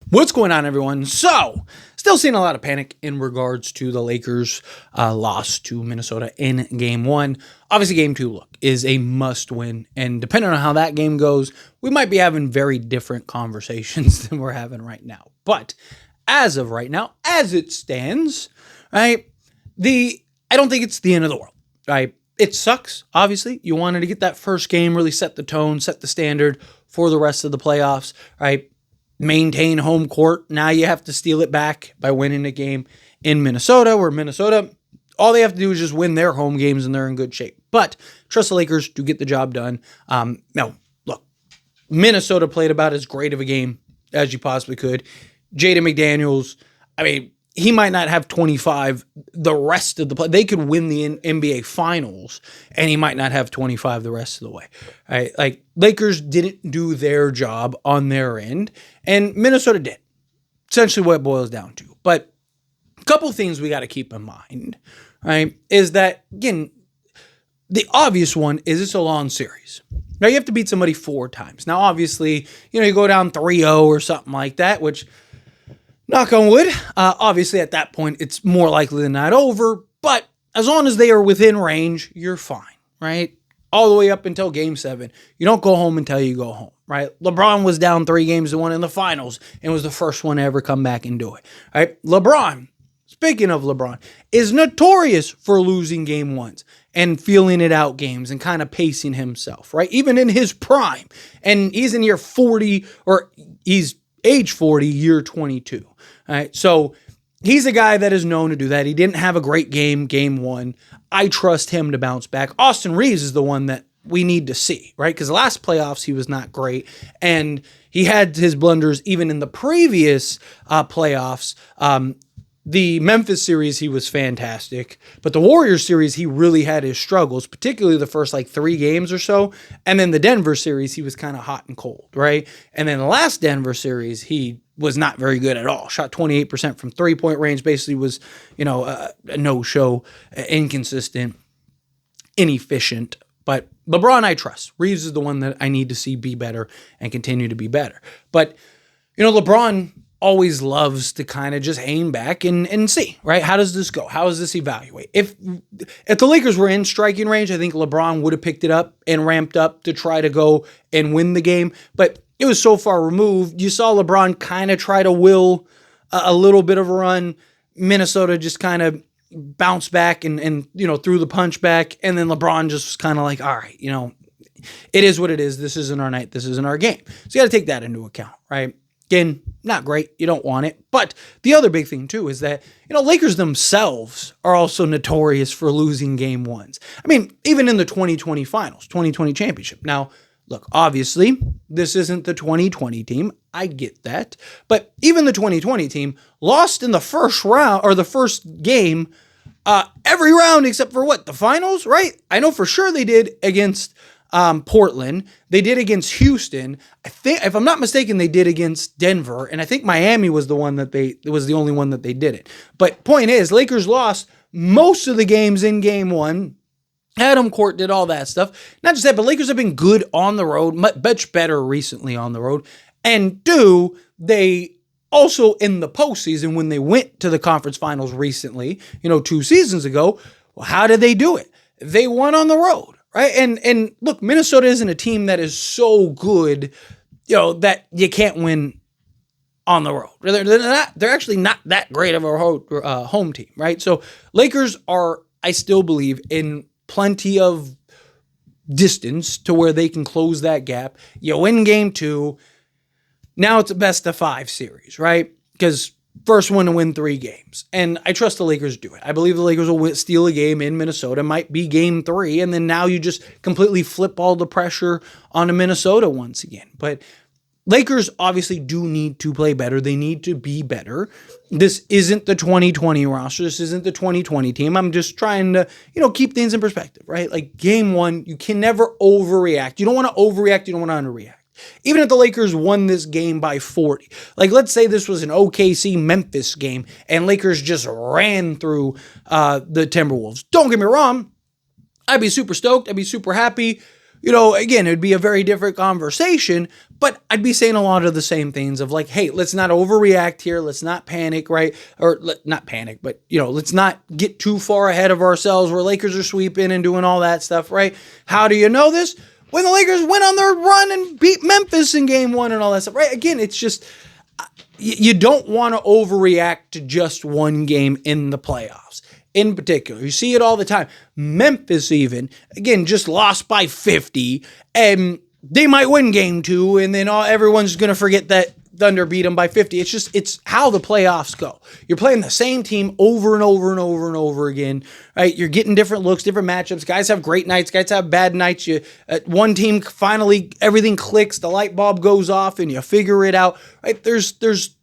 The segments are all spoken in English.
What's going on, everyone? So, still seeing a lot of panic in regards to the Lakers' loss to Minnesota in Game 1. Obviously, Game 2, look, is a must-win, and depending on how that game goes, we might be having very different conversations than we're having right now. But as of right now, as it stands, right, I don't think it's the end of the world, right? It sucks, obviously. You wanted to get that first game, really set the tone, set the standard for the rest of the playoffs, right? Maintain home court. Now you have to steal it back by winning a game in Minnesota, where Minnesota, all they have to do is just win their home games and they're in good shape. But trust the Lakers to get the job done. Now, look, Minnesota played about as great of a game as you possibly could. Jaden McDaniels, I mean, he might not have 25 the rest of the play. They could win the NBA Finals, and he might not have 25 the rest of the way. Right? Like, Lakers didn't do their job on their end, and Minnesota did. Essentially what it boils down to. But a couple things we got to keep in mind, right, is that, again, the obvious one is it's a long series. Now, you have to beat somebody 4 times. Now, obviously, you go down 3-0 or something like that, which, knock on wood, obviously at that point, it's more likely than not over, but as long as they are within range, you're fine, right? All the way up until Game 7. You don't go home until you go home, right? LeBron was down 3-1 in the finals and was the first one to ever come back and do it, right? LeBron, speaking of LeBron, is notorious for losing Game 1s and feeling it out games and kind of pacing himself, right? Even in his prime. And he's in year 40, or he's age 40, year 22. All right, so he's a guy that is known to do that. He didn't have a great game 1. I trust him to bounce back. Austin Reeves is the one that we need to see, right? Because the last playoffs, he was not great. And he had his blunders even in the previous playoffs. The Memphis series, he was fantastic. But the Warriors series, he really had his struggles, particularly the first 3 games or so. And then the Denver series, he was kind of hot and cold, right? And then the last Denver series, he was not very good at all. Shot 28% from three-point range, basically was, a no-show, inconsistent, inefficient. But LeBron, I trust. Reeves is the one that I need to see be better and continue to be better. But, LeBron always loves to kind of just hang back and see, right? How does this go? How does this evaluate? If the Lakers were in striking range, I think LeBron would have picked it up and ramped up to try to go and win the game. But it was so far removed. You saw LeBron kind of try to will a little bit of a run. Minnesota just kind of bounced back and threw the punch back. And then LeBron just was kind of like, all right, it is what it is. This isn't our night. This isn't our game. So you got to take that into account, right? Again, not great. You don't want it. But the other big thing, too, is that, Lakers themselves are also notorious for losing Game 1s. I mean, even in the 2020 finals, 2020 championship. Now, look, obviously, this isn't the 2020 team. I get that. But even the 2020 team lost in the first round, or the first game, every round except for the finals, right? I know for sure they did against Portland. They did against Houston. I think, if I'm not mistaken, they did against Denver. And I think Miami was the only one that they didn't. But point is, Lakers lost most of the games in Game 1. Adam Court did all that stuff. Not just that, but Lakers have been good on the road, much better recently on the road. And they also in the postseason, when they went to the conference finals recently, 2 seasons ago, well, how did they do it? They won on the road. Right. And look, Minnesota isn't a team that is so good, that you can't win on the road. They're actually not that great of a home team. Right. So Lakers are, I still believe, in plenty of distance to where they can close that gap. You win Game 2. Now it's a best of 5 series. Right. Because first one to win 3 games. And I trust the Lakers do it. I believe the Lakers will steal a game in Minnesota. Might be Game 3. And then now you just completely flip all the pressure onto Minnesota once again. But Lakers obviously do need to play better. They need to be better. This isn't the 2020 roster. This isn't the 2020 team. I'm just trying to, keep things in perspective, right? Like Game 1, you can never overreact. You don't want to overreact. You don't want to underreact. Even if the Lakers won this game by 40, let's say this was an OKC-Memphis game and Lakers just ran through the Timberwolves. Don't get me wrong, I'd be super stoked. I'd be super happy. Again, it'd be a very different conversation, But I'd be saying a lot of the same things of like, hey, let's not overreact here. Let's not panic, right? Or not panic, but, let's not get too far ahead of ourselves where Lakers are sweeping and doing all that stuff, right? How do you know this? When the Lakers went on their run and beat Memphis in game 1 and all that stuff, right? Again, it's just, you don't want to overreact to just one game in the playoffs. In particular, you see it all the time. Memphis even, again, just lost by 50, and they might win game 2, and then everyone's going to forget that Thunder beat them by 50. It's how the playoffs go. You're playing the same team over and over and over and over again, right? You're getting different looks, different matchups. Guys have great nights. Guys have bad nights. One team finally, everything clicks. The light bulb goes off, and you figure it out, right? There's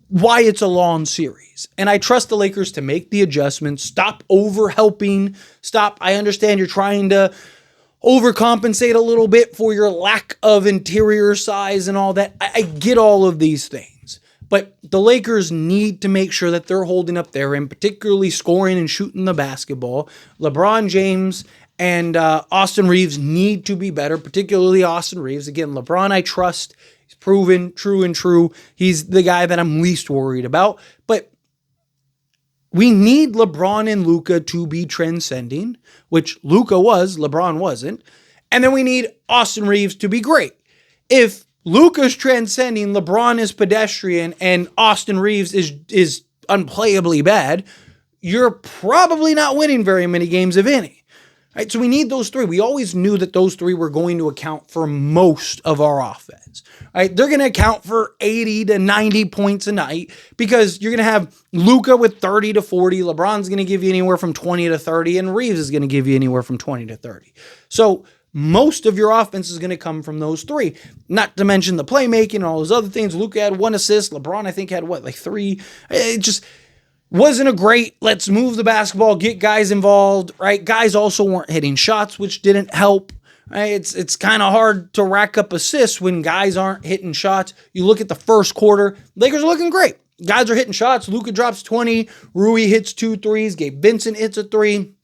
why it's a long series. And I trust the Lakers to make the adjustments, stop over-helping, I understand you're trying to overcompensate a little bit for your lack of interior size and all that. I get all of these things. But the Lakers need to make sure that they're holding up their end, particularly scoring and shooting the basketball. LeBron James and Austin Reeves need to be better, particularly Austin Reeves. Again, LeBron I trust. He's proven true and true. He's the guy that I'm least worried about. But we need LeBron and Luka to be transcending, which Luka was, LeBron wasn't. And then we need Austin Reeves to be great. If Luka's transcending, LeBron is pedestrian, and Austin Reeves is unplayably bad, you're probably not winning very many games, if any. Right? So we need those three. We always knew that those three were going to account for most of our offense. Right? They're going to account for 80 to 90 points a night because you're going to have Luka with 30 to 40. LeBron's going to give you anywhere from 20 to 30, and Reeves is going to give you anywhere from 20 to 30. So most of your offense is going to come from those three. Not to mention the playmaking and all those other things. Luka had 1 assist. LeBron, I think, had 3? It just wasn't a great, let's move the basketball, get guys involved, right? Guys also weren't hitting shots, which didn't help, right? It's kind of hard to rack up assists when guys aren't hitting shots. You look at the first quarter, Lakers are looking great. Guys are hitting shots. Luka drops 20. Rui hits 2 threes. Gabe Vincent hits a 3.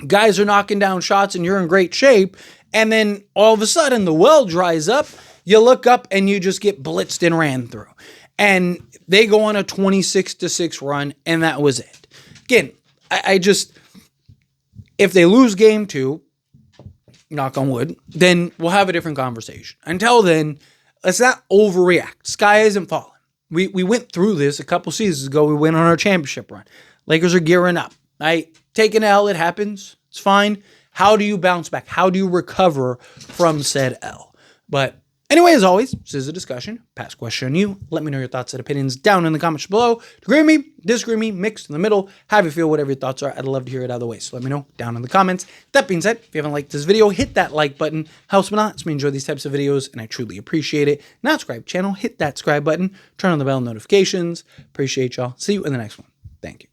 Guys are knocking down shots, and you're in great shape. And then all of a sudden, the well dries up. You look up, and you just get blitzed and ran through. And they go on a 26-6 run, and that was it. Again, I just, if they lose game 2, knock on wood, then we'll have a different conversation. Until then, let's not overreact. Sky isn't falling. We went through this a couple seasons ago. We went on our championship run. Lakers are gearing up. Right? Take an L. It happens. It's fine. How do you bounce back? How do you recover from said L? But anyway, as always, this is a discussion. Pass question on you. Let me know your thoughts and opinions down in the comments below. Agree with me, disagree with me, mixed in the middle. Have you feel whatever your thoughts are. I'd love to hear it either way. So let me know down in the comments. That being said, if you haven't liked this video, hit that like button. Helps me a lot. Lets me enjoy these types of videos, and I truly appreciate it. Not subscribe channel, hit that subscribe button. Turn on the bell notifications. Appreciate y'all. See you in the next one. Thank you.